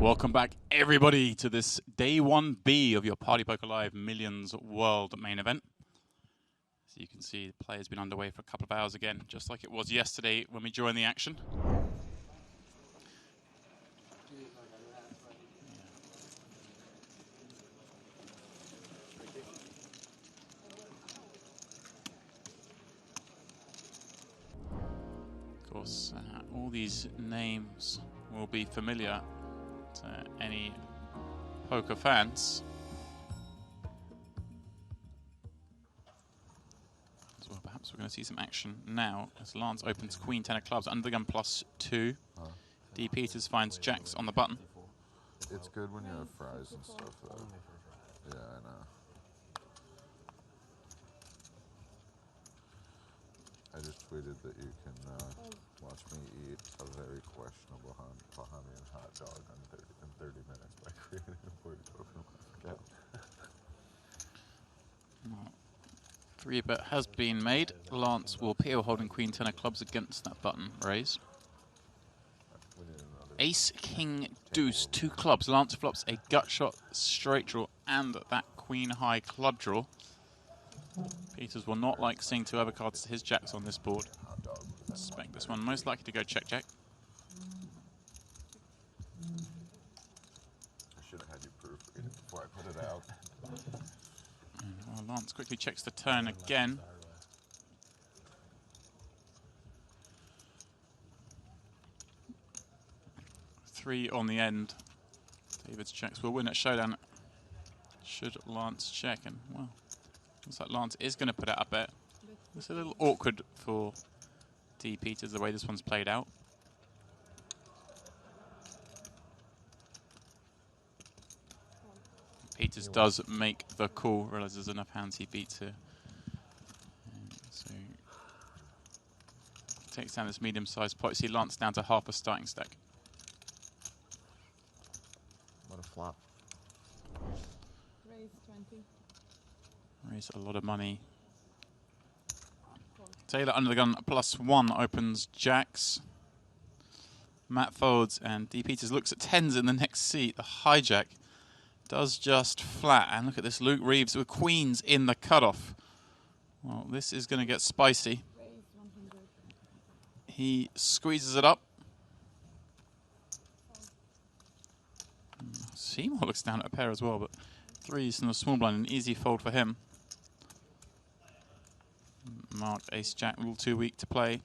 Welcome back, everybody, to this day 1B of your Party Poker Live Millions World main event. So you can see the play has been underway for a couple of hours again, just like it was yesterday when we joined the action. Of course, all these names will be familiar to any poker fans. So perhaps we're going to see some action now as Lance opens Queen 10 of clubs, under the gun +2. D. Peters finds jacks on the button. It's good when you have fries and stuff, though. Yeah, I know. I just tweeted that you can watch me eat a very questionable Bahamian hot dog in 30 minutes by creating a party poker account. 3-bet has been made. Lance will peel holding Queen 10 of clubs against that button raise. Ace, King, Deuce, 2 clubs. Lance flops a gut shot, straight draw, and that Queen high club draw. Peters will not like seeing 2 overcards to his jacks on this board. Suspect this one most likely to go check-check. I should have had you proofread it before I put it out. Well, Lance quickly checks the turn again. Three on the end. David's checks will win at showdown. Should Lance check? And, well, looks like Lance is going to put out a bet. It's a little awkward for D. Peters, the way this one's played out. Peters does make the call, realizes there's enough hands he beats here. So takes down this medium-sized pot. You see Lance down to half a starting stack. What a flop. Raise 20. Raise a lot of money. Taylor under the gun +1 opens jacks. Matt folds and D. Peters looks at 10s in the next seat. The hijack does just flat. And look at this, Luke Reeves with queens in the cutoff. Well, this is going to get spicy. Raise 100. He squeezes it up. Seymour looks down at a pair as well, but 3s in the small blind, an easy fold for him. Mark ace jack, a little too weak to play.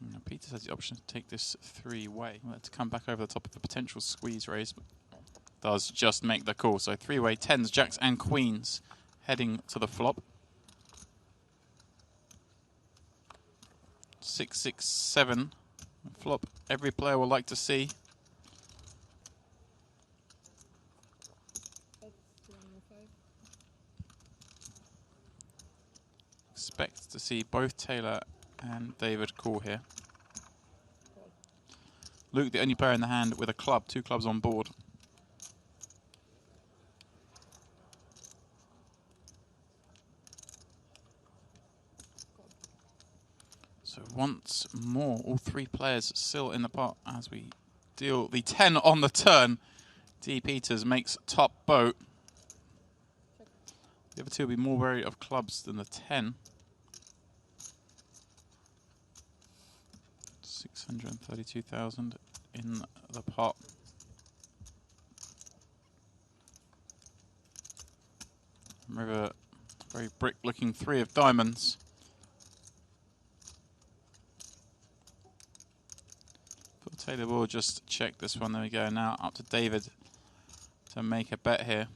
Now Peters has the option to take this 3-way. Let's come back over the top of the potential squeeze raise, but does just make the call. So 3-way, 10s, jacks and queens heading to the flop. 6, 6, 7. Flop every player will like to see. Expect to see both Taylor and David call here. Luke, the only player in the hand with a club, 2 clubs on board. So once more, all 3 players still in the pot as we deal the 10 on the turn. D. Peters makes top boat. The other 2 will be more wary of clubs than the 10. 632,000 in the pot. River, very brick-looking 3 of diamonds. Phil Taylor will just check this one. There we go. Now up to David to make a bet here.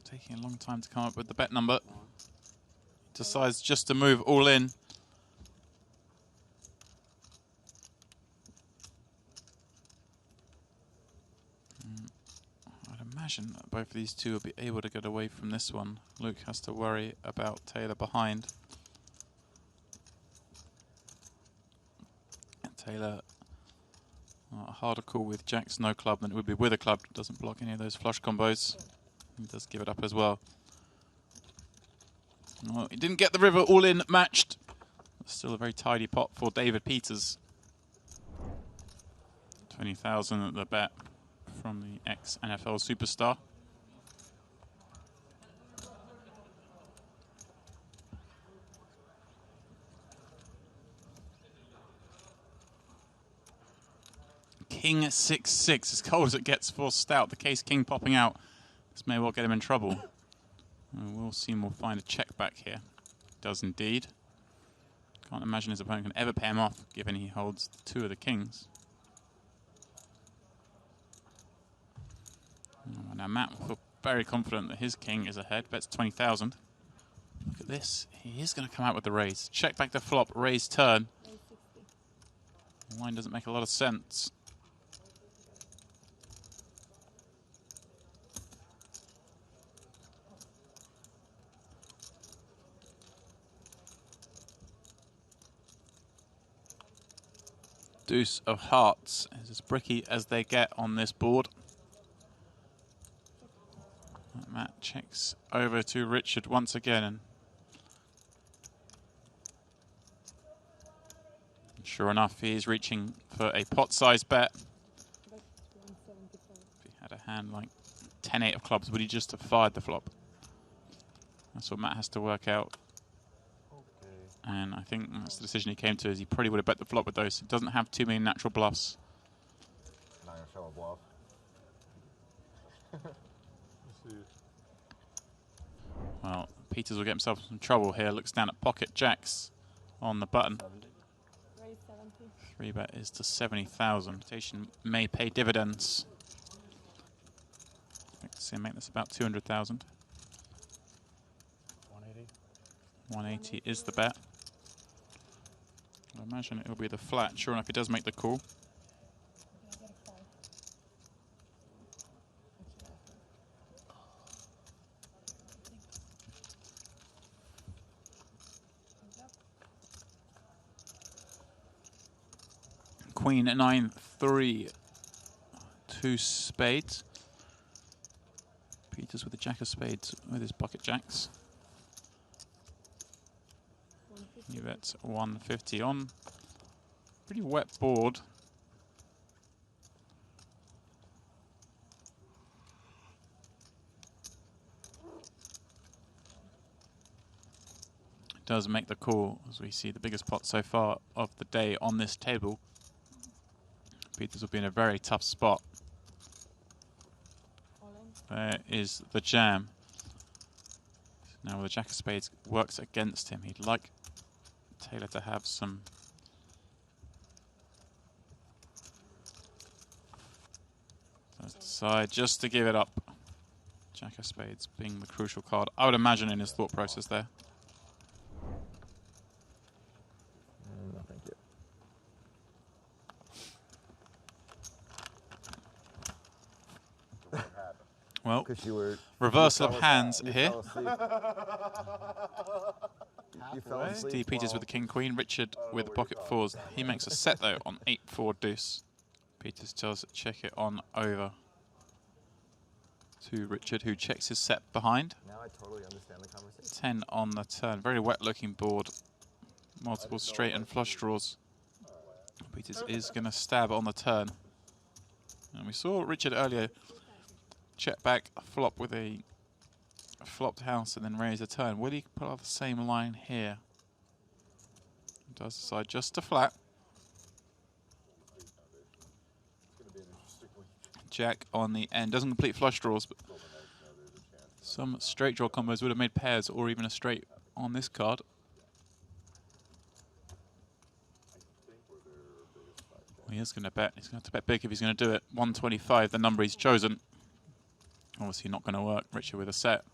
Taking a long time to come up with the bet number. Decides just to move all in. I'd imagine that both of these 2 will be able to get away from this one. Luke has to worry about Taylor behind. And Taylor, a harder call with jacks no club than it would be with a club. Doesn't block any of those flush combos. He does give it up as well. Well, he didn't get the river all in matched. Still a very tidy pot for David Peters. 20,000 at the bet from the ex-NFL superstar. King 6-6, as cold as it gets for Stout. The case king popping out. This may well get him in trouble. We'll see him. We'll find a check back here. Does indeed. Can't imagine his opponent can ever pay him off, given he holds two of the kings. Now Matt will feel very confident that his king is ahead. Bets 20,000. Look at this. He is going to come out with the raise. Check back the flop, raise turn. The line doesn't make a lot of sense. Deuce of hearts is as bricky as they get on this board. Matt checks over to Richard once again. And sure enough, he is reaching for a pot-sized bet. If he had a hand like 10-8 of clubs, would he just have fired the flop? That's what Matt has to work out. And I think that's the decision he came to, is he probably would have bet the flop with those. It doesn't have too many natural bluffs. Not gonna show a bluff. Well, Peters will get himself in some trouble here. Looks down at pocket jacks on the button. 3-bet is to 70,000. Rotation may pay dividends. Let's see, make this about 200,000. 180 is the bet. I imagine it will be the flat. Sure enough, he does make the call. Queen 9-3, 2 spades. Peters with the jack of spades with his pocket jacks. He bets 150 on. Pretty wet board. Does make the call, as we see the biggest pot so far of the day on this table. Peters will be in a very tough spot. There is the jam. Now with the jack of spades works against him. He'd like Taylor to have some decide just to give it up. Jack of spades being the crucial card, I would imagine, in his thought process there. No, thank you. Well, Because you were reversal of hands you here. fell asleep. You fell asleep. Steve Peters with the king queen, Richard with the pocket fours. He makes a set though on 8-4 deuce. Peters does check it on over to Richard, who checks his set behind. Now I totally understand the conversation. 10 on the turn. Very wet looking board. Multiple straight and flush draws. Peters is going to stab on the turn. And we saw Richard earlier check back a flop with a flopped house and then raise a turn. Will he pull out the same line here? He does decide just to flat. Jack on the end. Doesn't complete flush draws, but some straight draw combos would have made pairs or even a straight on this card. Well, he is going to bet. He's going to have to bet big if he's going to do it. 125, the number he's chosen. Obviously not going to work. Richard with a set.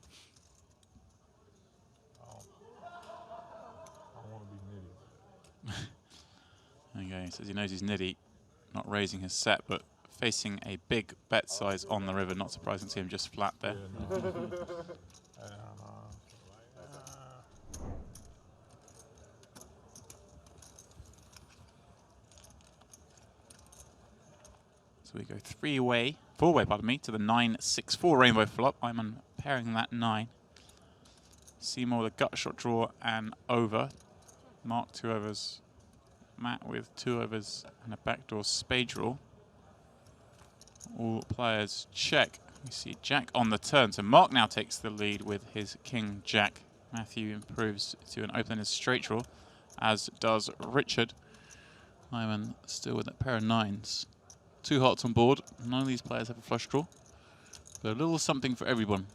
Okay, he says he knows he's nitty, not raising his set, but facing a big bet size on the river. Not surprising to see him just flat there. So we go four-way, pardon me, to the 9-6-4 rainbow flop. I'm unpairing that 9. Seymour with a gut shot draw and over. Mark 2 overs. Matt with 2 overs and a backdoor spade draw. All players check. You see Jack on the turn. So Mark now takes the lead with his King Jack. Matthew improves to an open straight draw, as does Richard. Hyman still with a pair of 9s. 2 hearts on board. None of these players have a flush draw, but a little something for everyone.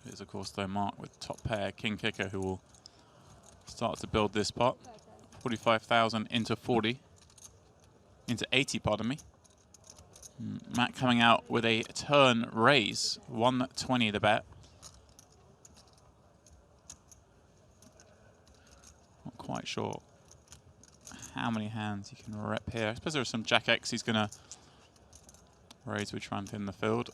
Here's of course though Mark with top pair King Kicker, who will start to build this pot. 45,000 into 40. Into 80, pardon me. Matt coming out with a turn raise, 120 the bet. Not quite sure how many hands you can rep here. I suppose there are some Jack X he's going to raise, which run in the field.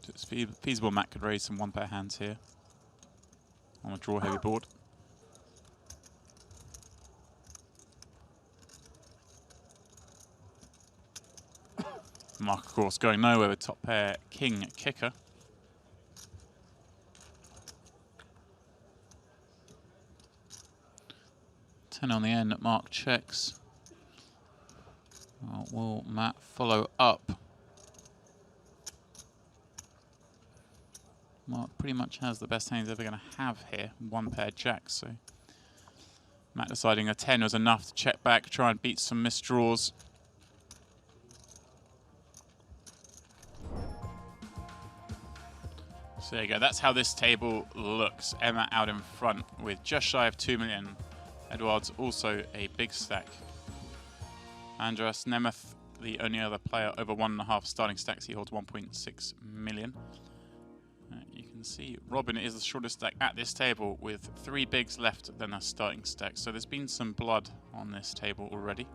It's feasible Matt could raise some 1 pair hands here on a draw heavy board. Mark, of course, going nowhere with top pair King Kicker. Ten on the end. Mark checks. Will Matt follow up? Mark pretty much has the best hand he's ever going to have here. 1 pair jacks. So Matt deciding a 10 was enough to check back, try and beat some missed draws. So there you go. That's how this table looks. Emma out in front with just shy of 2 million. Edwards also a big stack. Andras Nemeth, the only other player over 1.5 starting stacks. He holds 1.6 million. You can see Robin is the shortest stack at this table with 3 bigs left than a starting stack. So there's been some blood on this table already.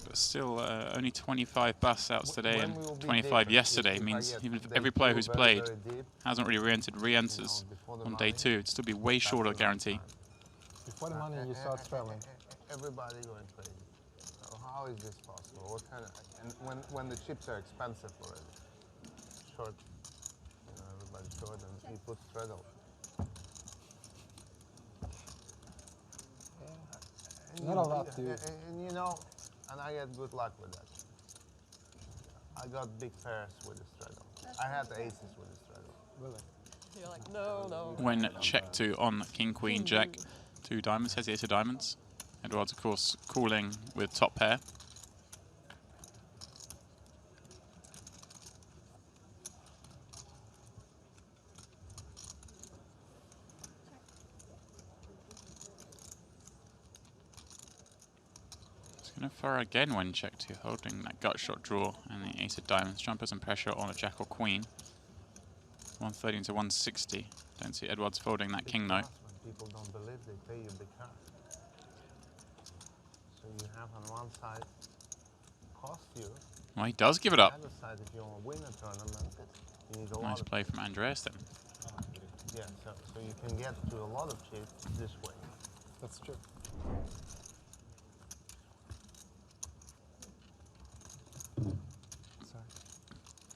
But still only 25 bust outs today and 25 yesterday means even if every player who's played hasn't really re-entered, re-enters on day 2, it'd still be way short of the guarantee. Before the money, you start traveling. Everybody going crazy. So how is this possible? What kind of, and when the chips are expensive already, short, you know, everybody's short, and he puts straddle. Not a lot, dude. And you know, and I had good luck with that. I got big pairs with the straddle. I had aces with the straddle. Really? You're like, no, no. When check 2 on King, Queen, Jack, 2 diamonds, has the ace of diamonds. Edwards, of course, calling with top pair. Going to furrow again when check 2, holding that gut shot draw and the ace of diamonds. Try and put some pressure on a jack or queen. 130 into 160. Don't see Edwards folding that king though. When people don't believe, they pay you big cash. So you have on one side cost you. Well, he does give it up. On the other side, if you want to win a tournament, you need a lot Nice of play from Andreas then. yeah, so you can get to a lot of chips this way. That's true.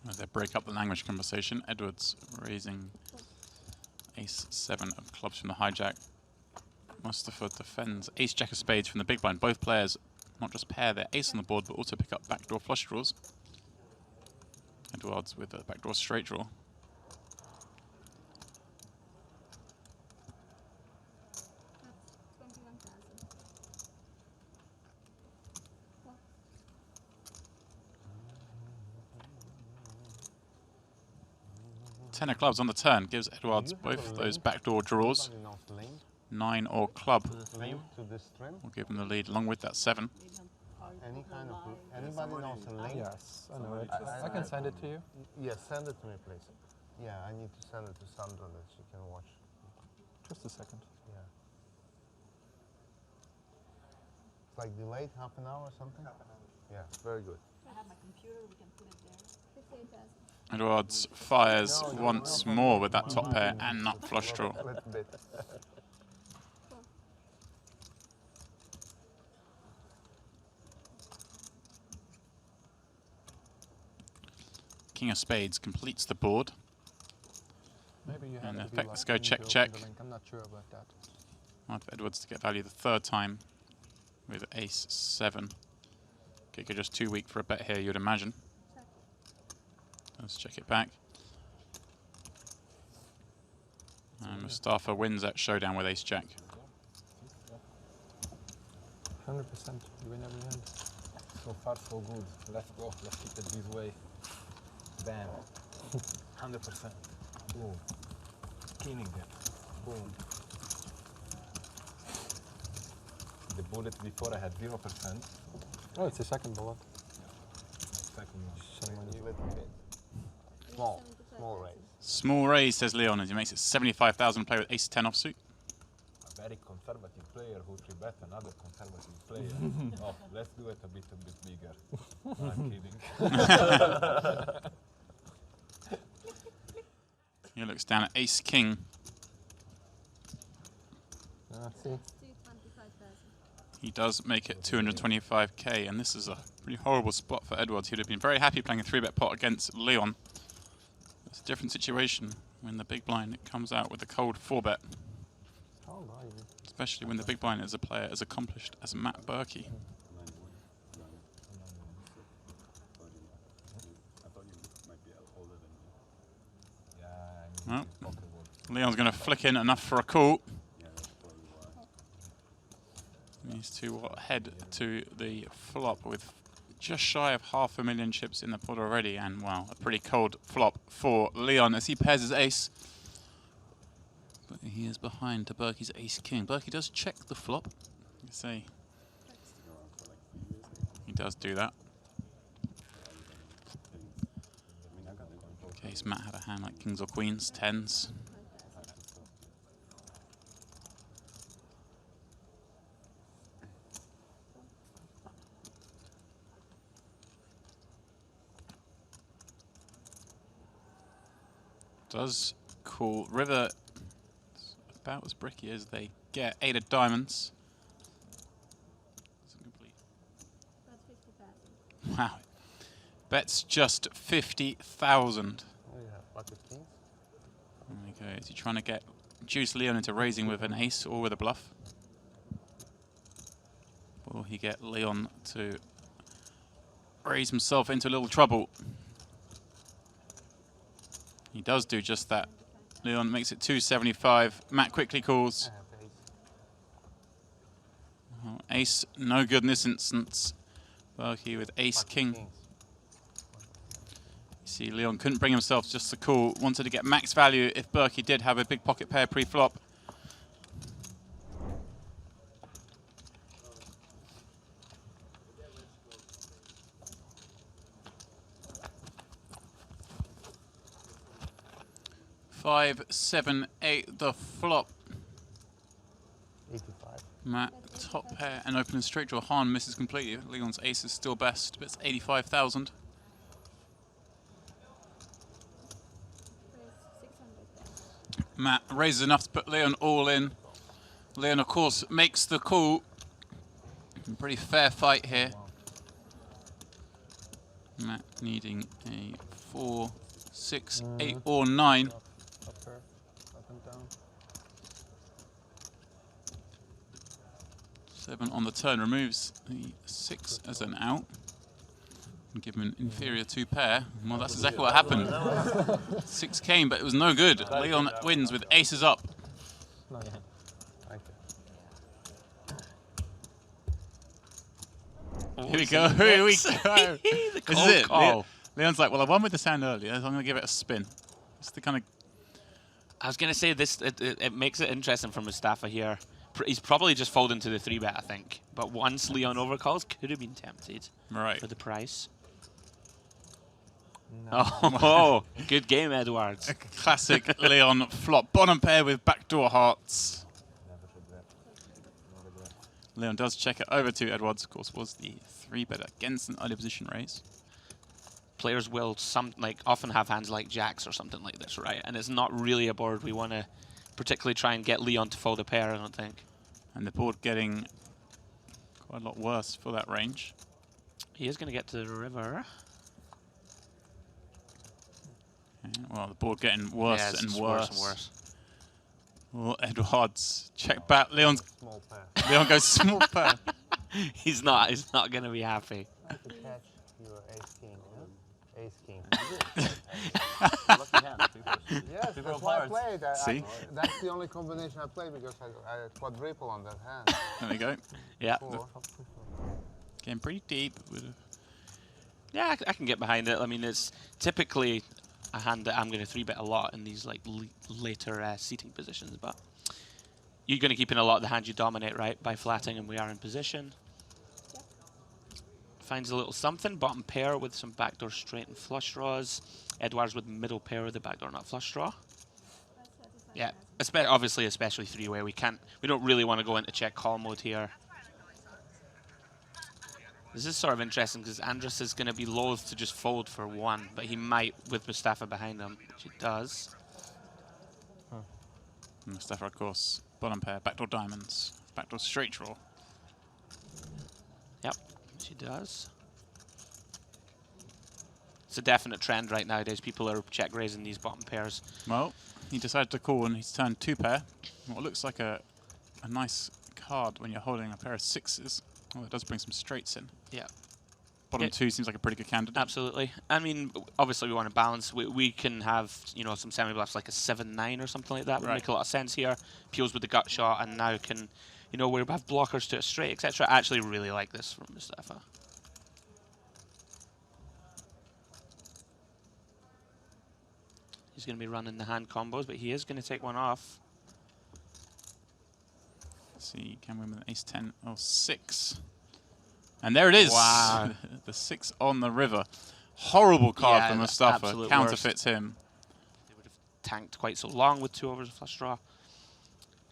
As they break up the language conversation, Edwards raising ace 7 of clubs from the hijack. Mustafa defends ace jack of spades from the big blind. Both players not just pair their ace on the board, but also pick up backdoor flush draws. Edwards with a backdoor straight draw. Ten of clubs on the turn gives Edwards both those backdoor draws. 9 or club will give him the lead along with that 7. Any kind of anybody knows a link? Yes, I know it. I can send it to you. Yes, send it to me, please. Yeah, I need to send it to Sandra that she can watch. Just a second. Yeah. It's like delayed half an hour or something? Yeah, very good. I have my computer, we can put it there. 15,000. Edwards fires once more with that top pair and nut flush draw. A little bit. King of Spades completes the board. Maybe you have And to in be fact, lucky let's go when you check, open check. the link. I'm not sure about that. Hard for Edwards to get value the third time with ace 7. Kicker just too weak for a bet here, you'd imagine. Let's check it back. And Mustafa wins that showdown with ace jack. 100%. You win every hand. So far, so good. Let's go. Let's keep it this way. Bam. 100%. Boom. Killing them. Boom. The bullet before I had 0%. Oh, it's a second bullet. Second one. Shame on you. Little bit. Small. Small raise. Small raise, says Leon, as he makes it 75,000 play with ace 10 offsuit. A very conservative player who 3-bet another conservative player. Oh, let's do it a bit bigger. No, I'm kidding. He looks down at ace king. See? He does make it 225k, and this is a pretty horrible spot for Edwards. He'd have been very happy playing a 3-bet pot against Leon. It's a different situation when the big blind comes out with a cold 4-bet, How are you? especially when the big blind is a player as accomplished as Matt Berkey. Well, Leon's going to flick in enough for a call. These two will head to the flop with just shy of 500,000 chips in the pot already, and wow, a pretty cold flop for Leon as he pairs his ace. But he is behind to Berkey's ace king. Berkey does check the flop. You see, he does do that. In case Matt had a hand like kings or queens, tens. Does call river about as bricky as they get. 8 of diamonds. Wow. Bets just 50,000. Oh, yeah. Pocket kings. There we go. Is he trying to get Juice Leon into raising with an ace or with a bluff? Will he get Leon to raise himself into a little trouble? He does do just that. Leon makes it 275. Matt quickly calls. Oh, ace, no good in this instance. Berkey with ace king. You see, Leon couldn't bring himself just to call. Wanted to get max value if Berkey did have a big pocket pair pre-flop. Five, 7, 8, the flop. 85. Matt, top pair and opening straight draw. Han misses completely. Leon's ace is still best, but it's 85,000. Matt raises enough to put Leon all in. Leon, of course, makes the call. Pretty fair fight here. Matt needing a 4, 6, 8, or 9. Upper, up and down. 7 on the turn removes the 6 as an out. And give him an inferior 2 pair. Well, that's exactly what happened. 6 came, but it was no good. Leon wins with aces up. No, yeah. Thank you. Here we go, here we go. The This is cold it. call. Leon's like, well, I won with the sand earlier, so I'm going to give it a spin. It's the kind of... I was going to say this. It makes it interesting for Mustafa here. He's probably just folded into the 3-bet, I think. But once Leon overcalls, could have been tempted Right. for the price. No. Oh, good game, Edwards. A classic Leon flop. Bottom pair with backdoor hearts. Never regret. No regret. Leon does check it over to Edwards, of course, was the 3-bet against an early position raise. Players will often have hands like jacks or something like this, right? And it's not really a board we want to particularly try and get Leon to fold a pair, I don't think. And the board getting quite a lot worse for that range. He is going to get to the river. Well, the board getting worse Yeah, it's and just worse. and worse. Well, Edwards check back. Small pair. Leon goes small pair. He's not going to be happy. To catch your ace king. Yeah? Ace king. Lucky hand. I think there's Yes, Two that's of why I hearts. played. See? That's the only combination I played because I quadruple on that hand. There we go. Yeah. Four. Getting pretty deep. Yeah, I can get behind it. I mean, it's typically a hand that I'm going to 3-bet a lot in these like later seating positions, but you're going to keep in a lot of the hands you dominate, right, by flatting, and we are in position. Finds a little something, bottom pair with some backdoor straight and flush draws. Edwards with middle pair with the backdoor nut flush draw. Yeah, obviously, especially three-way. We don't really want to go into check call mode here. This is sort of interesting because Andrus is going to be loath to just fold for one, but he might with Mustafa behind him, which he does. Mustafa, of course, bottom pair, backdoor diamonds, backdoor straight draw. Yep, which he does. It's a definite trend right nowadays. People are check raising these bottom pairs. Well, he decided to call and he's turned two pair. What looks like a nice card when you're holding a pair of sixes. Oh, it does bring some straights in. Yeah. Bottom two seems like a pretty good candidate. Absolutely. I mean, obviously we want to balance. We can have, you know, some semi-bluffs like a 7-9 or something like that. Would make a lot of sense here. Peels with the gut shot, and now can, you know, we have blockers to a straight, etc. I actually really like this from Mustafa. He's going to be running the hand combos, but he is going to take one off. Let's see, can win with an ace-10 or 6. And there it is. Wow. The 6 on the river. Horrible card Yeah, for the Mustafa. absolute Counterfeits him. They would have tanked quite so long with 2 overs of flush draw.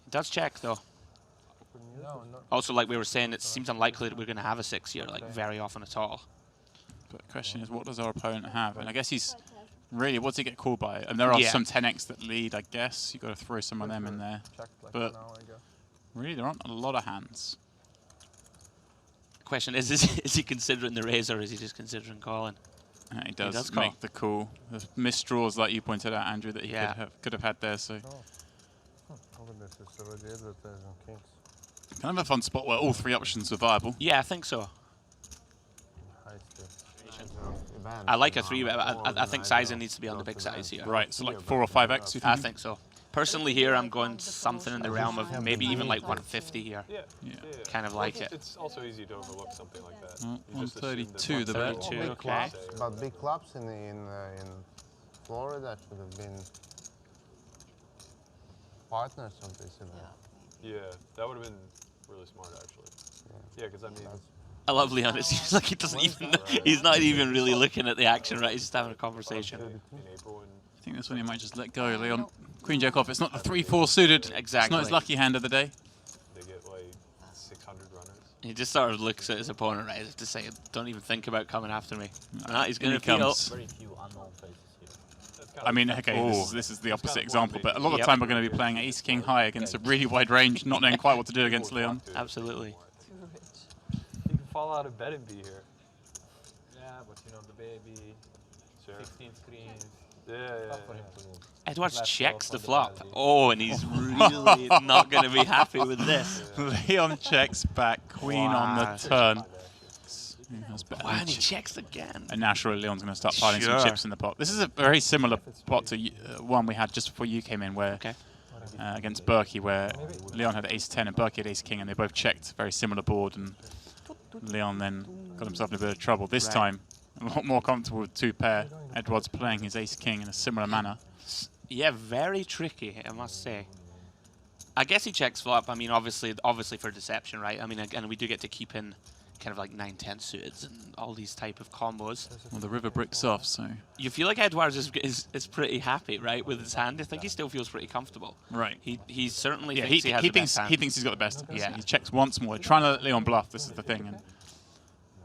He does check, though. no. Also, like we were saying, it seems unlikely that we're going to have a 6 here, like very often at all. But the question is, what does our opponent have? And I guess he's really, what's he get called by? And there are some 10x that lead, I guess. You've got to throw some of them in there. Checked like But now, I guess. really, there aren't a lot of hands. Question is he considering the raise or is he just considering calling? He does does call. make the call. The missed draws, like you pointed out, Andrew, that he could have had there. So Look at this, it's already advertised on Kings. kind of a fun spot where all 3 options are viable. Yeah, I think so. High still. I like a 3-bet. I think sizing needs to be on the big size here. Right, so like 4 or 5x, you think? I think so. Personally here, I'm going something in the realm of maybe even like 150 here. Yeah. Kind of like it. It's also easy to overlook something like that. Well, You just assume that 132 the bet. 132, Big okay. clubs, but big clubs in Florida should have been partners of this event. Yeah, that would have been really smart actually. Yeah, because I mean, I love Leon. It seems like he doesn't even. He's not even really looking at the action, right? He's just having a conversation. in April and I think this one you might just let go, Leon. Queen Jack off. It's not the 3-4 suited. Exactly. It's not his lucky hand of the day. they get like 600 runners. He just sort of looks at his opponent, right, as if to say, "Don't even think about coming after me." Nah, he's In going he to feel. comes. Very few unknown faces here. That's kind I of mean, okay, Oh. this is the opposite kind of example, but a lot of the Yep. time we're going to be playing ace king high against a really wide range, not knowing quite what to do against Leon. Absolutely. You can fall out of bed and be here. Yeah, but you know, the baby, Sure. 16 screens, Yeah, tough for him to move. Edwards Left checks off the on the flop. value. Oh, and he's really not going to be happy with this. Leon checks back, queen on Wow. the turn. That's better Wow, than and he ch- checks again. And naturally, Leon's going to start piling some Sure. chips in the pot. This is a very similar pot to one we had just before you came in, where Okay. against Berkey, where Leon had ace-10 and Berkey had ace-king, and they both checked. Very similar board, and Leon then got himself in a bit of trouble. This Right. time, a lot more comfortable with 2 pair. Edwards playing his ace-king in a similar manner. Yeah, very tricky, I must say. I guess he checks flop. I mean, obviously for deception, right? I mean, again, we do get to keep in kind of like 9-10 suited and all these type of combos. Well, the river bricks off, so You feel like Edwards is pretty happy, right, with his hand. I think he still feels pretty comfortable. right. He certainly Yeah, thinks he has the thinks best hand. he thinks he's got the best. Yeah. He checks once more, trying to let Leon bluff. This is the thing. And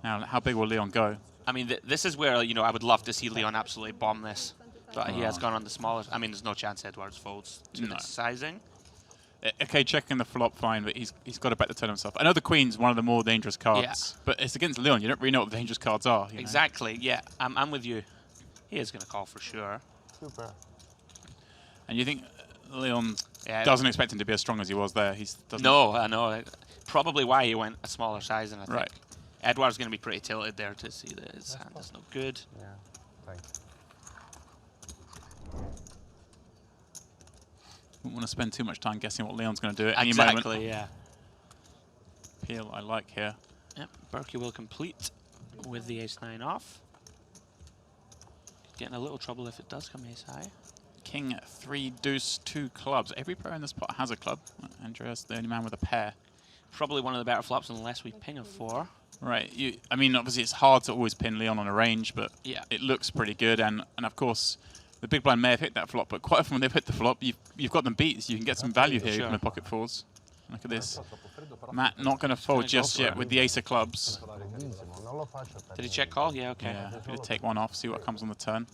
now, how big will Leon go? I mean, this is where, you know, I would love to see Leon absolutely bomb this. But he has gone on the smallest. I mean, there's no chance Edwards folds to No. this sizing. Okay, checking the flop, fine, but he's got to bet the turn himself. I know the queen's one of the more dangerous cards, but it's against Leon. You don't really know what the dangerous cards are. You know? Exactly, yeah. I'm with you. He is going to call for sure. Super. And you think Leon Yeah. doesn't expect him to be as strong as he was there. Doesn't. No, I know. Probably why he went a smaller size, and I think Right. Edward's going to be pretty tilted there to see that his hand is no good. Yeah. Thanks. Wouldn't want to spend too much time guessing what Leon's going to do at any moment. Exactly, yeah. Peel I like here. Yep, Berkey will complete with the ace-9 off. Get in a little trouble if it does come ace-high. King, 3, deuce, 2 clubs. Every player in this pot has a club. Andreas, the only man with a pair. Probably one of the better flops unless we ping a 4. Right. I mean, obviously it's hard to always pin Leon on a range, but Yeah. it looks pretty good. And of course, the big blind may have hit that flop, but quite often when they've hit the flop, you've got them beat, so you can get some value here Sure. from the pocket fours. Look at this. Matt not going to fold gonna go just for yet it. with the ace of clubs. Bellissimo, non lo faccio per Did he niente. check call? Yeah, okay. Yeah, going to take one off, see what comes on the turn.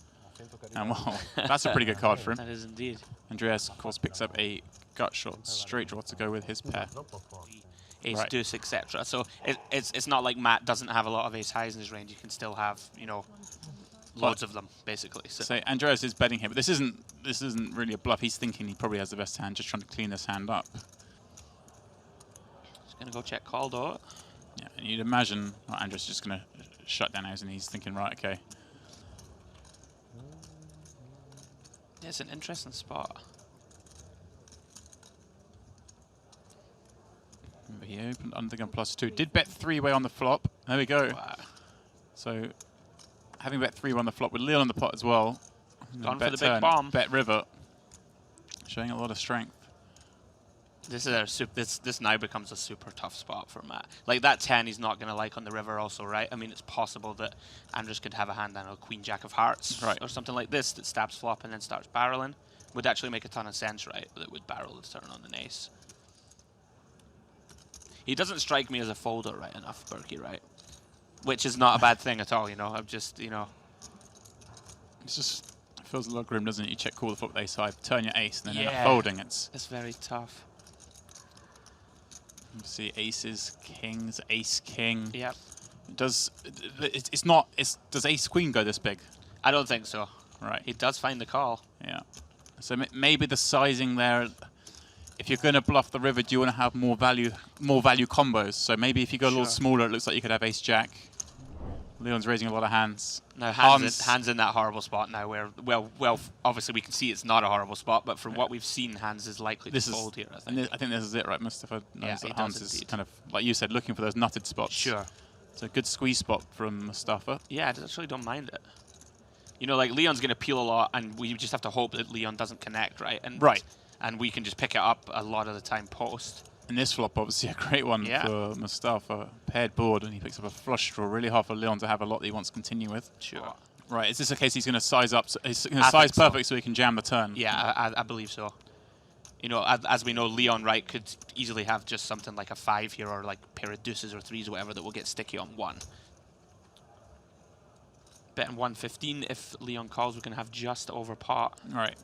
And well, that's a pretty good card for him. That is indeed. Andreas, of course, picks up a gut shot straight draw to go with his pair. Troppo forte. Ace, Right. deuce, etc. So it's not like Matt doesn't have a lot of ace highs in his range. You can still have, you know, loads of them basically. So So Andreas is betting here, but this isn't really a bluff. He's thinking he probably has the best hand, just trying to clean this hand up. he's gonna go check call though. Yeah, and you'd imagine Andreas is just going to shut down his, and he's thinking, right, okay. Yeah, it's an interesting spot. Remember, he opened under the gun +2. Did bet 3-way on the flop. There we go. Wow. So having bet 3-way on the flop with Leon on the pot as well. Gone bet for the big turn, bomb. Bet river. Showing a lot of strength. This is this now becomes a super tough spot for Matt. Like that 10 he's not going to like on the river also, right? I mean, it's possible that Andrews could have a hand on a queen jack of hearts Right. or something like this that stabs flop and then starts barreling. Would actually make a ton of sense, right? That would barrel the turn on an ace. He doesn't strike me as a folder right enough, Berkey, right? Which is not a bad thing at all, you know. I'm just, you know. It's just, it feels a lot grim, doesn't it? You check call the flop with ace high, turn your ace, and then end Yeah. up folding. It's It's very tough. you see aces, kings, ace, king. Yep. Does ace queen go this big? I don't think so. Right. He does find the call. Yeah. So maybe the sizing there. If you're going to bluff the river, do you want to have more value combos? So maybe if you go a little Sure. smaller, it looks like you could have ace jack. Leon's raising a lot of hands. Now Hans- hands in that horrible spot now where, well, obviously we can see it's not a horrible spot, but from what we've seen, Hans is likely This to is, fold here, I and think. I think this is it, right? Mustafa knows Yeah, that he Hans does is indeed. kind of, like you said, looking for those nutted spots. Sure. It's a good squeeze spot from Mustafa. Yeah, I actually don't mind it. You know, like Leon's going to peel a lot, and we just have to hope that Leon doesn't connect, right? And Right. And we can just pick it up a lot of the time post. And this flop, obviously, a great one Yeah. for Mustafa. Paired board, and he picks up a flush draw. Really hard for Leon to have a lot that he wants to continue with. Sure. Right, is this a case he's going to size up? So he's going I to size think so. perfect so he can jam the turn? Yeah, I believe so. You know, as we know, Leon, right, could easily have just something like a 5 here or like pair of deuces or threes or whatever that will get sticky on 1. Betting 115, if Leon calls, we can have just over pot. Right.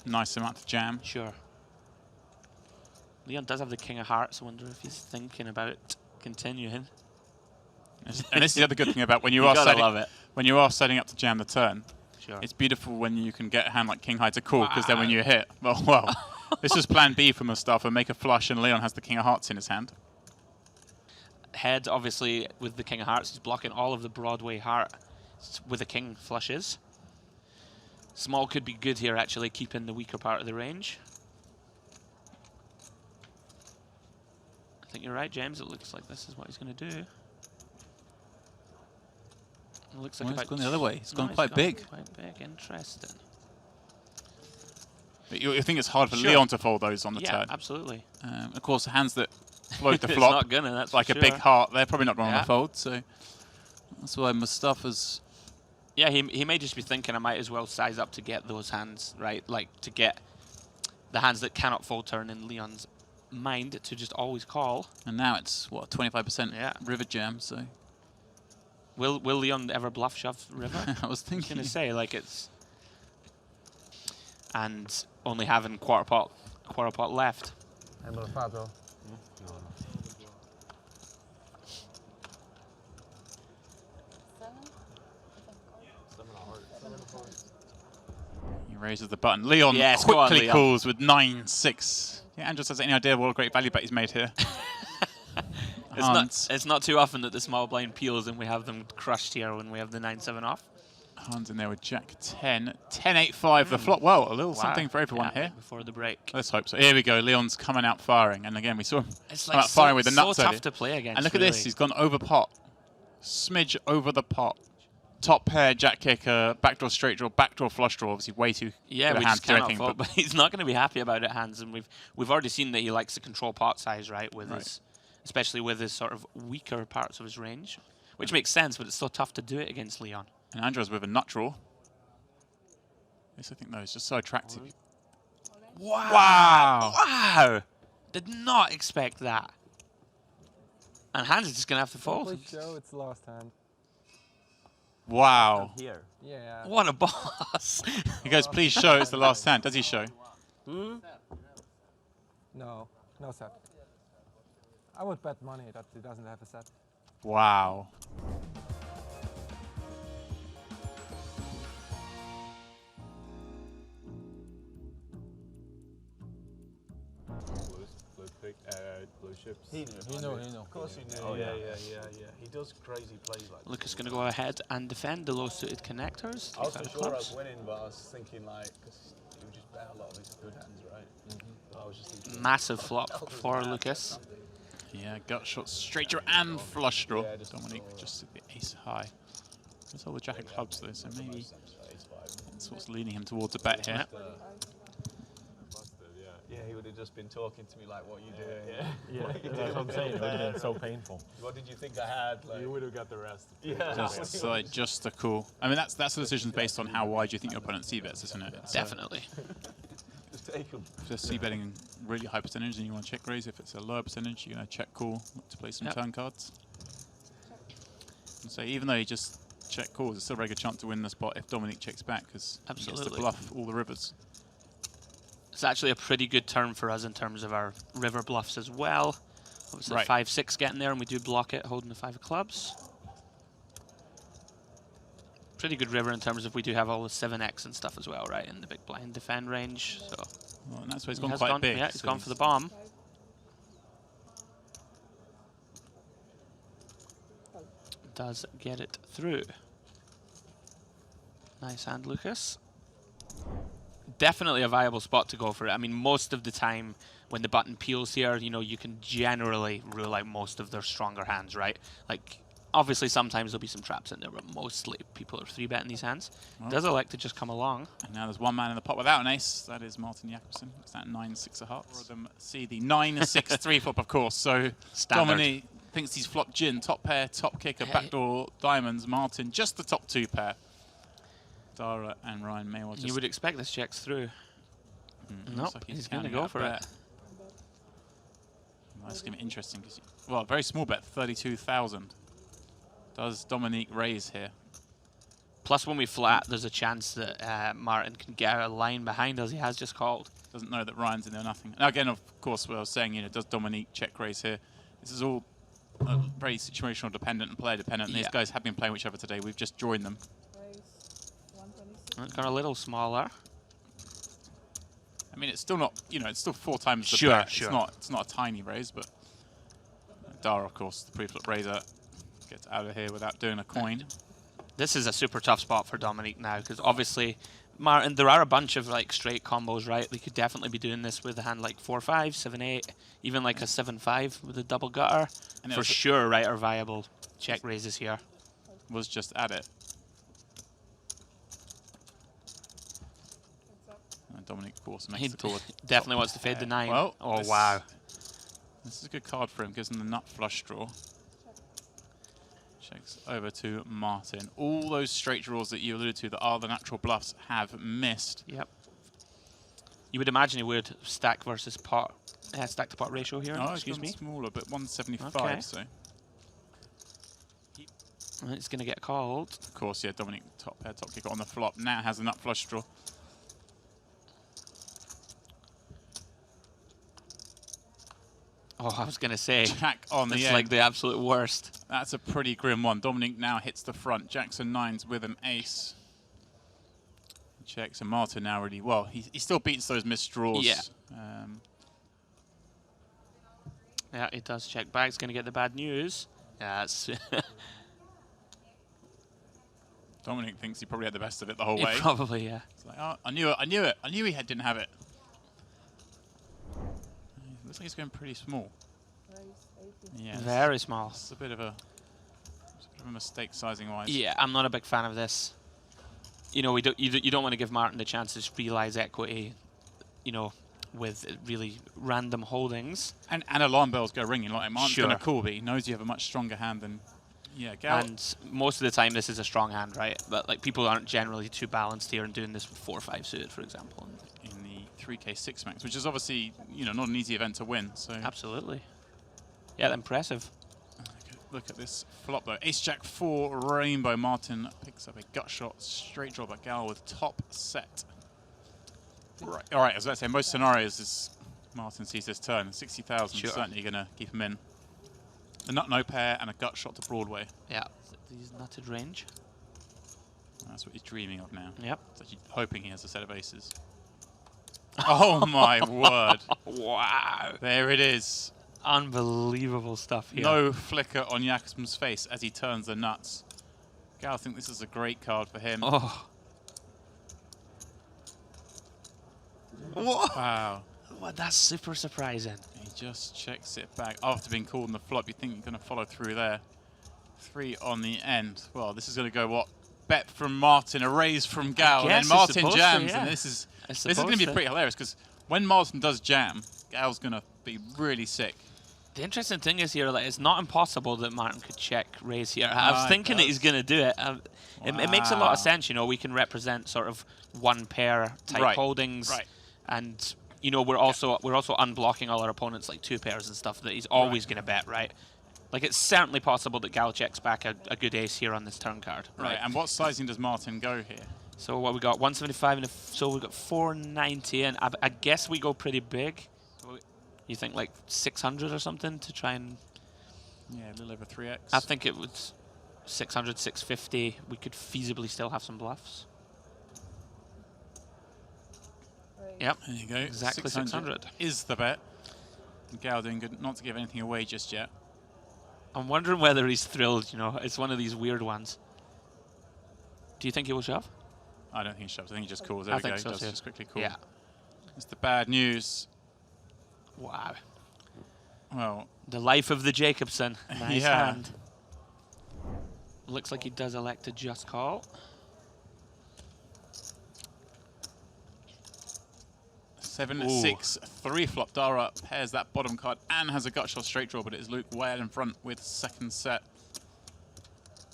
Nice amount to jam. Sure. Leon does have the king of hearts. I wonder if he's thinking about continuing. And this is the other good thing about when you You are gotta setting, love it. when you are setting up to jam the turn. Sure. It's beautiful when you can get a hand like king high to call, because then when you hit, well, this is plan B for Mustafa. Make a flush, and Leon has the king of hearts in his hand. Head, obviously, with the king of hearts, he's blocking all of the Broadway heart with the king flushes. Small could be good here, actually, keeping the weaker part of the range. I think you're right, James. It looks like this is what he's going to do. It looks like Well, he's about gone the other way. He's gone No, quite big. Quite big. Interesting. But you think it's hard for Sure. Leon to fold those on the Yeah, turn. absolutely. Of course, the hands that float the It's flop, not gonna, that's like for a big sure. heart, they're probably not going Yeah. to fold. So that's why Mustafa's. Yeah, he may just be thinking I might as well size up to get those hands, right? Like, to get the hands that cannot fold turn in Leon's mind to just always call. And now it's, what, 25% Yeah. river jam, so Will Leon ever bluff shove river? I was I was thinking. going to say, like, it's... And only having quarter pot left. Hai bluffato? He raises the button. Leon Yes, go on, quickly Leon. calls with 9-6. Yeah, Andros has any idea what a great value bet he's made here. It's not too often that the small blind peels and we have them crushed here when we have the 9-7 off. Hans in there with Jack 10. 10-8-5 the flop. Well, a little something for everyone Yeah, here. before the break. Let's hope so. Here we go. Leon's coming out firing. And again, we saw him It's come like out firing with the so nuts tough earlier. to play against. And look at really. this. He's gone over pot. Smidge over the pot. Top pair, jack kicker, backdoor straight draw, backdoor flush draw. Obviously, way too Yeah, good a we hand just to do cannot anything. fold, but he's not going to be happy about it, Hans. And we've already seen that he likes to control pot size, right? With his, especially with his sort of weaker parts of his range, which makes sense. But it's so tough to do it against Leon. And Andros with a nut draw. Yes, I think no, it's just so attractive. Wow! Wow! Wow! Did not expect that. And Hans is just going to have to fold. Please show it's the last hand. Wow. Here. Yeah. What a boss! He goes, please show it's the last hand. Does he show? No, no set. I would bet money that he doesn't have a set. Wow. Blue chips. He knew. Of course he knew. Oh yeah. He does crazy plays like Lucas going to go ahead and defend the low-suited connectors. I was Take for out sure I clubs. was winning, but I was thinking like, because he would just bet a lot of his good hands, right? But I was just thinking, Massive flop for Lucas. Yeah, gut shot, straight draw and flush draw. Yeah, just Dominic just at the ace high. That's all the jack of clubs though, so maybe that's what's leaning him towards a bet here. yeah, he would have just been talking to me like, what you doing? Yeah, that's what I'm saying. It would have been so painful. What did you think I had? Like, You would have got the rest. yeah. Just a call. I mean, that's the decision based on how wide you think your opponent c-bets, isn't it? It's, Definitely. Just take him. If they're c-betting really high percentage, then you want to check raise. If it's a lower percentage, you're going to check call, look to play some Yep. turn cards. And so even though he just check calls, it's still a very good chance to win the spot if Dominic checks back, because he gets to Absolutely. bluff all the rivers. It's actually a pretty good turn for us in terms of our river bluffs as well. Obviously Right. 5-6 getting there, and we do block it holding the 5 of clubs. Pretty good river in terms of we do have all the 7x and stuff as well, right, in the big blind defend range. So Well, and that's why he's he gone has quite big. Yeah, he's so gone for the bomb. Does get it through. Nice hand, Lucas. Definitely a viable spot to go for it. I mean, most of the time when the button peels here, you know, you can generally rule out most of their stronger hands, right? Like, obviously sometimes there'll be some traps in there, but mostly people are 3-betting these hands. Well. Does elect to just come along. And now there's one man in the pot without an ace. That is Martin Jakobsen. It's that 9-6 of hearts. Four of them see the 9-6 3 flop, of course. So Standard. Dominic thinks he's flopped gin, top pair, top kicker, backdoor diamonds. Martin just the top 2 pair. Dara and Ryan may well just. You would expect this checks through. Looks Nope, like he's going to counting go out a for bet. it. Well, that's going to be interesting because, well, very small bet, 32,000. Does Dominique raise here? Plus, when we flat, there's a chance that Martin can get a line behind us. He has just called. Doesn't know that Ryan's in there, nothing. Now, again, of course, what I was saying, does Dominique check raise here? This is all very situational dependent and player dependent. Yeah. These guys have been playing each other today. We've just joined them. It's got a little smaller. I mean, it's still not, it's still 4 times the Sure, bet. sure. It's not a tiny raise, but Dara, of course, the pre-flop raiser, gets out of here without doing a coin. This is a super tough spot for Dominique now, because obviously, Martin, there are a bunch of like straight combos, right? We could definitely be doing this with a hand like 4-5, 7-8, even like a 7-5 with a double gutter. And it For was- sure, right, are viable check raises here. Was just at it. And Dominic, of course, makes He the call. definitely wants to fade the 9. Well, oh, this- wow. This is a good card for him. Gives him the nut flush draw. Checks over to Martin. All those straight draws that you alluded to that are the natural bluffs have missed. Yep. You would imagine he would stack versus pot, stack to pot ratio here. Oh, Excuse me. smaller, but 175. Okay. So, And it's going to get called. of course, yeah, Dominic top pair, top kicker on the flop. Now has a nut flush draw. Oh, I was going to say, Jack on the it's end. like the absolute worst. That's a pretty grim one. Dominic now hits the front. Jacks and 9s with an ace. checks, and Martin now really, well, he still beats those missed draws. Yeah. Yeah, he does check back. He's going to get the bad news. Yeah, that's Dominic thinks he probably had the best of it the whole way. probably, yeah. It's like, oh, I knew it, I knew it. I knew he didn't have it. Looks like he's going pretty small. Yeah, Very small. It's a bit of a mistake sizing-wise. Yeah, I'm not a big fan of this. You know, you don't want to give Martin the chance to just realise equity, you know, with really random holdings. And alarm bells go ringing. Like, Martin's Sure. going to call, but he knows you have a much stronger hand than... Yeah, Gal. And most of the time, this is a strong hand, right? But like people aren't generally too balanced here and doing this with 4 or 5 suited, for example. In the 3K6 max, which is obviously, you know, not an easy event to win. So Absolutely. Yeah, impressive. look at this flop though. Ace Jack 4 Rainbow. Martin picks up a gut shot, straight draw by Gal with top set. Right. All right. As I say, most scenarios is Martin sees this turn. 60,000 Sure. certainly going to keep him in. A nut no pair and a gut shot to Broadway. Yeah, he's nutted range. That's what he's dreaming of now. Yep. He's actually hoping he has a set of aces. Oh my word. Wow. There it is. Unbelievable stuff here. No flicker on Jakobsen's face as he turns the nuts. Gal, I think this is a great card for him. Oh. What? Wow. Well, that's super surprising. He just checks it back. After being called in the flop, you think you're going to follow through there. 3 on the end. Well, this is going to go what? Bet from Martin, a raise from Gal, and then guess it's Martin supposed to, jams. yeah. And this is It's going to supposed be to. pretty hilarious because when Martin does jam, Gal's going to be really sick. The interesting thing is here, like, it's not impossible that Martin could check raise here. I was it thinking that he's does. going to do it. It makes a lot Wow. of sense, you know. We can represent sort of one pair type Right. holdings, Right. and you know we're also unblocking all our opponents like 2 pairs and stuff that he's always going to bet, right? Like it's certainly possible that Gal checks back a good ace here on this turn card, Right. And what sizing does Martin go here? So what we got 175 and so we got 490, and I guess we go pretty big. You think like 600 or something to try and... Yeah, a little over 3x. I think it was 600, 650. We could feasibly still have some bluffs. Yep. There you go. Exactly 600. Is the bet. And Gal doing good not to give anything away just yet. I'm wondering whether he's thrilled, you know. It's one of these weird ones. Do you think he will shove? I don't think he shoves. I think he just calls. There I we think go. so He does too. just quickly call. Yeah. It's the bad news. Wow. Well, The life of the Jacobson. Nice Yeah. hand. Looks like he does elect to just call. 7-6, 3 flop. Dara pairs that bottom card and has a gut shot straight draw, but it is Luke well in front with second set.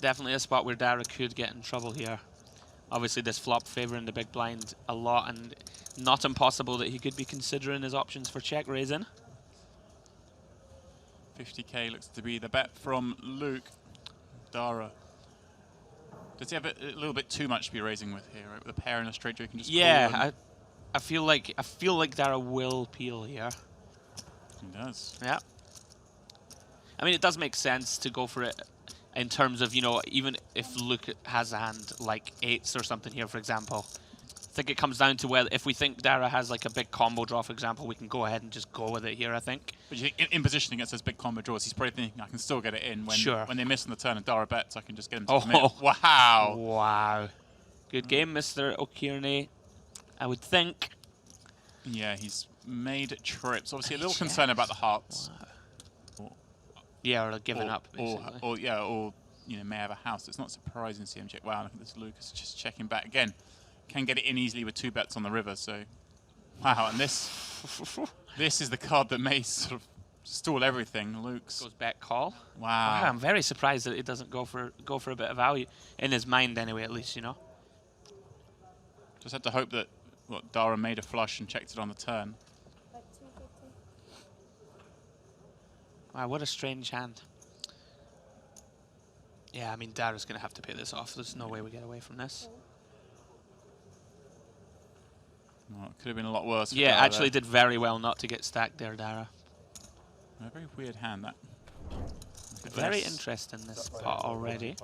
Definitely a spot where Dara could get in trouble here. Obviously, this flop favouring the big blind a lot, and not impossible that he could be considering his options for check raising. 50k looks to be the bet from Luke. Dara. Does he have a little bit too much to be raising with here? Right? With a pair and a straight draw, you can just call Yeah, and I feel like Dara will peel here. he does. Yeah. I mean, it does make sense to go for it in terms of, you know, even if Luke has a hand like 8s or something here, for example. I think it comes down to whether, if we think Dara has like a big combo draw, for example, we can go ahead and just go with it here, I think. But you think in positioning against those big combo draws, he's probably thinking, I can still get it in. When, Sure. when they miss on the turn and Dara bets, I can just get him to Oh. commit. Wow. Wow. Good game, Mr. O'Kearney. I would think. Yeah, he's made trips. Obviously, a little Check. concern about the hearts. Yeah, or giving up, basically. Or you know, may have a house. It's not surprising to see him check. Wow, look at this. Lucas just checking back again. Can get it in easily with 2 bets on the river. So, wow, and this is the card that may sort of stall everything. Luke's Goes back call. wow. Wow, I'm very surprised that he doesn't go for a bit of value in his mind anyway, at least, you know. Just had to hope that Dara made a flush and checked it on the turn. Wow, what a strange hand. Yeah, I mean, Dara's going to have to pay this off. There's no way we get away from this. Well, it could have been a lot worse. For Yeah, Dara actually there. did very well not to get stacked there, Dara. A very weird hand that. Look at Very this. interesting, this pot already.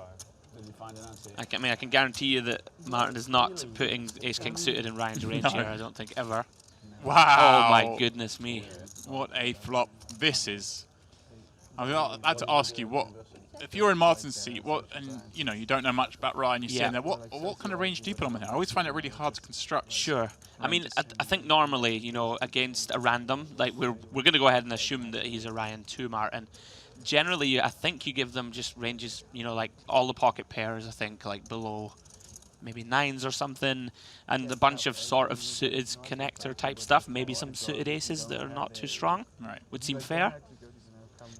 Did you find an answer? I mean, I can guarantee you that Martin is not putting Ace King suited in Ryan's range No. here. I don't think ever. Wow. Oh my goodness me! What a flop this is. I mean, I had to ask you, what if you're in Martin's seat? What, and you know, you don't know much about Ryan. You're sitting there. What kind of range do you put him in here? I always find it really hard to construct. Sure. I mean, I think normally, you know, against a random, like we're going to go ahead and assume that he's a Ryan 2 Martin. Generally, I think you give them just ranges, you know, like all the pocket pairs, I think, like below maybe 9s or something, and a bunch of sort of suited connector type stuff, maybe some suited aces that are not too strong, Right. would seem fair.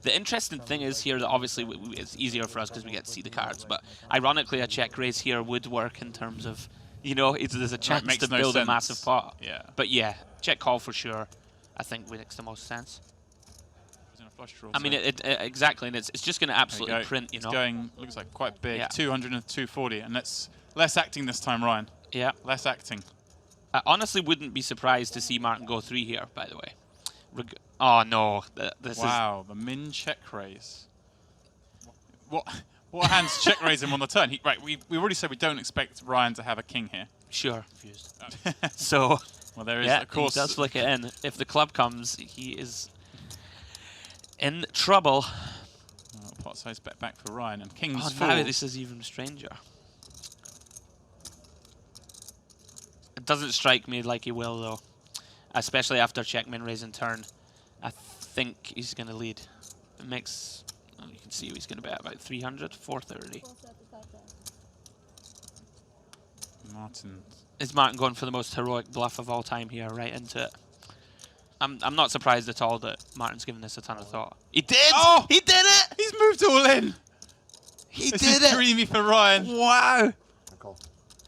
The interesting thing is here that obviously it's easier for us because we get to see the cards, but ironically a check raise here would work in terms of, you know, there's a chance makes to no build a sense. massive pot. Yeah. But yeah, check call for sure, I think makes the most sense. He's in a flush draw, I mean, so exactly, and it's just going to there you absolutely go. print, you It's know. going, looks like quite big. Yeah. 200 and 240, and that's less acting this time, Ryan. Yeah. Less acting. I honestly wouldn't be surprised to see Martin go 3 here, by the way. Oh no, this Wow, the min check raise. What hands check raise him on the turn? Right, we already said we don't expect Ryan to have a king here. is sure confused. So Well, there is, yeah, of course. he does flick it in. If the club comes, he is in trouble. Pot size bet back for Ryan, and king's Oh, full. now this is even stranger. It doesn't strike me like he will though, especially after check min raise and turn. I think he's going to lead. It makes, well, you can see he's going to bet about 300, 430. Martin. Is Martin going for the most heroic bluff of all time here, right into it? I'm not surprised at all that Martin's given this a ton of thought. He did! Oh! He did it! He's moved all in. He This did is it! dreamy for Ryan. Wow!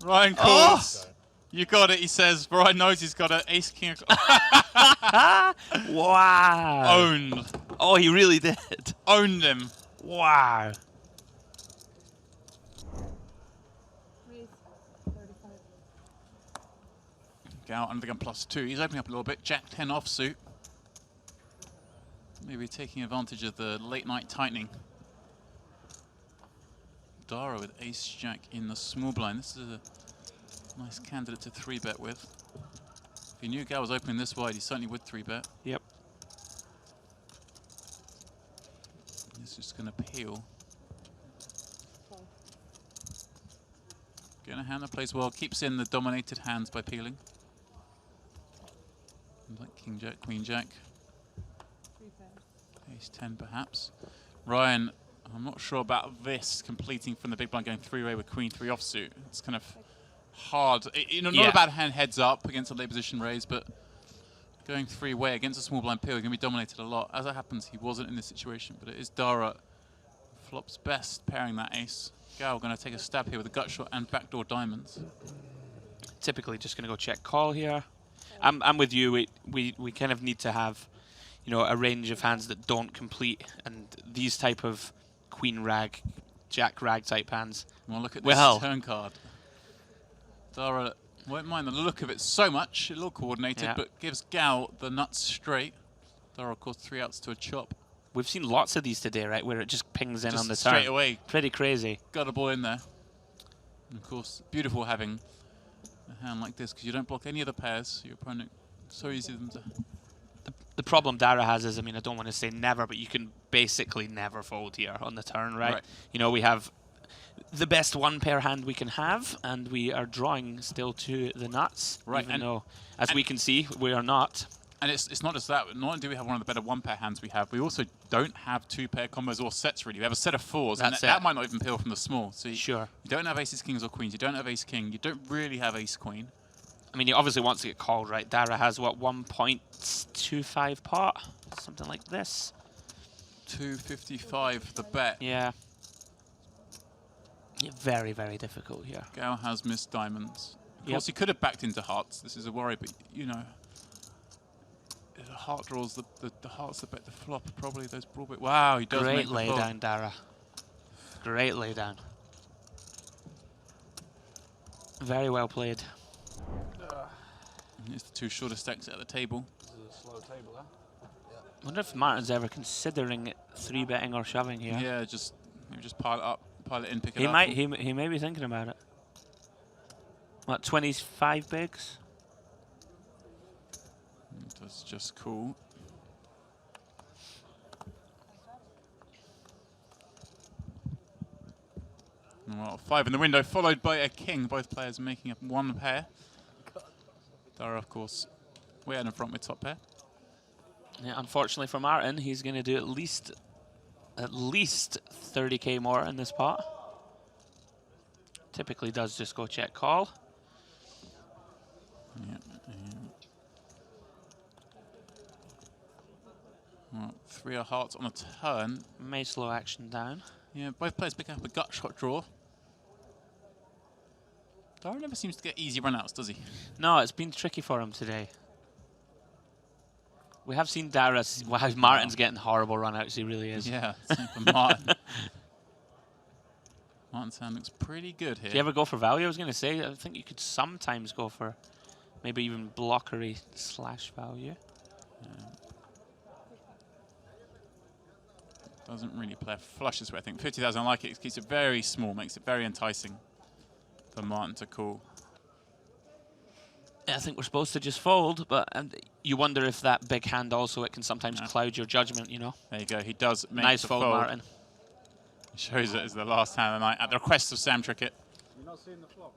Ryan Oh! calls. You got it, he says. Ryan knows he's got an ace king. Wow! Owned. Oh, he really did. Owned him. Wow. Gal under the gun +2. He's opening up a little bit. Jack 10 offsuit. Maybe taking advantage of the late night tightening. Dara with ace jack in the small blind. This is a nice candidate to 3-bet with. If he knew Gal was opening this wide, he certainly would 3-bet. Yep. He's just going to peel. Getting a hand that plays well. Keeps in the dominated hands by peeling. Like king jack, queen jack. Ace 10 perhaps. Ryan, I'm not sure about this completing from the big blind going 3-way with queen 3 offsuit. It's kind of hard. You know, not a bad hand heads up against a late position raise, but going 3-way against a small blind peel, you're going to be dominated a lot. As it happens, he wasn't in this situation, but it is Dara. Flops best pairing that ace. Gal going to take a stab here with a gut shot and backdoor diamonds. Typically just going to go check call here. I'm with you. We kind of need to have, you know, a range of hands that don't complete, and these type of queen rag, jack rag type hands. Well, look at this turn card. Dara won't mind the look of it so much. A little coordinated, but gives Gal the nuts straight. Dara, of course, 3 outs to a chop. We've seen lots of these today, right, where it just pings in Just on the straight turn. away. Pretty crazy. Got a ball in there. And of course, beautiful having a hand like this because you don't block any of the pairs. Your opponent, so easy for them to. The problem Dara has is, I mean, I don't want to say never, but you can basically never fold here on the turn, right? You know, we have the best 1-pair hand we can have, and we are drawing still to the nuts, Right, even though, as we can see, we are not. And it's not just that. Not only do we have one of the better 1-pair hands we have, we also don't have 2-pair combos or sets really. We have a set of 4s, and that might not even peel from the small. So you don't have aces, kings, or queens. You don't have ace king. You don't really have ace queen. I mean, he obviously wants to get called, right? Dara has, what, 1.25 pot? Something like this. 255 the bet. Yeah. Very, very difficult here. Gal has missed diamonds. Of course, he could have backed into hearts. This is a worry, but, you know, the heart draws, the hearts that bet the flop are probably those broad bit. Wow, he does Great make the laydown, Dara. Great laydown. Very well played. It's the 2 shortest stacks at the table. This is a slow table, huh? I wonder if Martin's ever considering 3-betting or shoving here. Yeah, maybe just pile it up, pile it in, pick it He up. might. He may be thinking about it. What, 25 bigs? That's just cool. Well, 5 in the window, followed by a king. Both players making up one pair. Dara, of course, way out in front with top pair. Yeah, unfortunately for Martin, he's going to do at least 30k more in this pot. Typically does just go check call. Yeah. Well, 3 of hearts on a turn. May slow action down. Yeah, both players picking up a gut shot draw. Dara never seems to get easy runouts, does he? No, it's been tricky for him today. We have seen Dara's. Wow, Martin's getting horrible runouts. He really is. Yeah, same for Martin. Martin's hand looks pretty good here. Do you ever go for value? I was going to say, I think you could sometimes go for maybe even blockery / value. Doesn't really play a flush this way, I think. 50,000, I like it. It keeps it very small, makes it very enticing for Martin to call. Yeah, I think we're supposed to just fold, but you wonder if that big hand also, it can sometimes cloud your judgment, you know? There you go. He does make Nice the fold, fold. Martin. He shows it as the last hand of the night at the request of Sam Trickett. You're not seeing the flop.